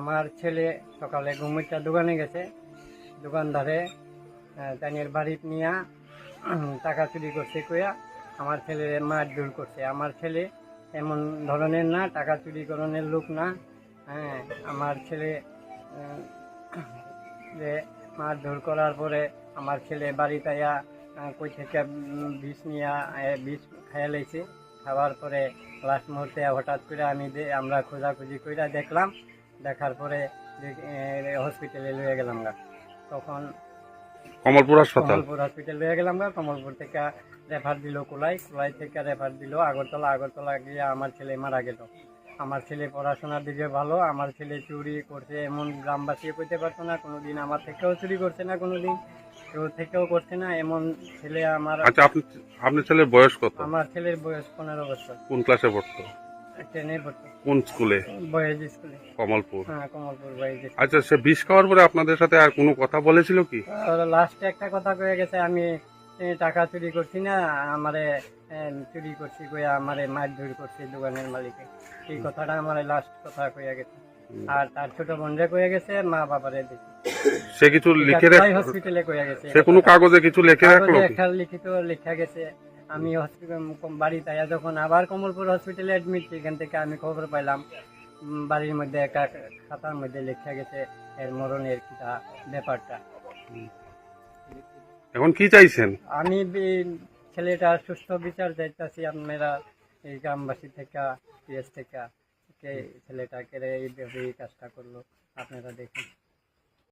আমার ছেলে সকালে ঘুমিটা দোকানে গেছে, দোকানদারে তাইনের বাড়িতে নিয়ে টাকা চুরি করছে কইয়া আমার ছেলে মারধর করছে। আমার ছেলে এমন ধরনের না, টাকা চুরি করণের লোক না। হ্যাঁ, আমার ছেলে যে মারধর করার পরে আমার ছেলে বাড়িতে আয়া কই থেকে বিষ নিয়ে বিষ খাইয়া লাইছে। খাওয়ার পরে লাস্ট মুহূর্তে হঠাৎ করে আমরা খোঁজাখুঁজি করে দেখলাম, দেখার পরে হসপিটালে লয়ে গেলাম গা। তখন কমলপুর হাসপাতাল হসপিটাল লয়ে গেলাম গা। কমলপুর থেকে রেফার দিল কোলাই থেকে রেফার দিল আগরতলা গিয়ে আমার ছেলে মারা গেল। আমার ছেলে পড়াশোনার দিকে ভালো, আমার ছেলে চুরি করছে এমন গ্রামবাসী করতে পারতো না কোনোদিন, আমার থেকেও চুরি করছে না কোনোদিন, কেউ থেকেও করছে না এমন ছেলে আমার। আচ্ছা, আপনার ছেলের বয়স কত? আমার ছেলের বয়স 15 বছর। কোন ক্লাসে পড়তো? 10-এ পড়তো। কোন স্কুলে? বয়েজ স্কুলে, কমলপুর। হ্যাঁ কমলপুর বয়েজ। আচ্ছা, সে বিষ খাওয়ার পরে আপনাদের সাথে আর কোনো কথা বলেছিল কি? লাস্টে একটা কথা কয়ে গেছে, আমি টাকা চুরি করছি না, আমারে চুরি করছি কইয়া আমারে মারধর করছে দোকানের মালিকে। এই কথাটা আমার লাস্ট কথা কইয়া গেছে। আর তার ছোট বোনরে কইয়া গেছে, মা বাবারে দিছে। সে কিছু লিখে হসপিটালে কইয়া গেছে, সে কোনো কাগজে কিছু লিখে রাখলো? একটা লিখিত লেখা গেছে। আমি বাড়িতে আয়া যখন আবার কমলপুর হসপিটালে অ্যাডমিট, সেখান থেকে আমি খবর পাইলাম বাড়ির মধ্যে একটা খাতার মধ্যে লেখা গেছে এর মরণের কিটা ব্যাপারটা। এখন কি চাইছেন? আমি ছেলেটা সুস্থ বিচার চাইতেছি আপনারা এই গ্রামবাসী থেকে, পিএস থেকে, ছেলেটাকে এইভাবে এই কাজটা করলো আপনারা দেখুন।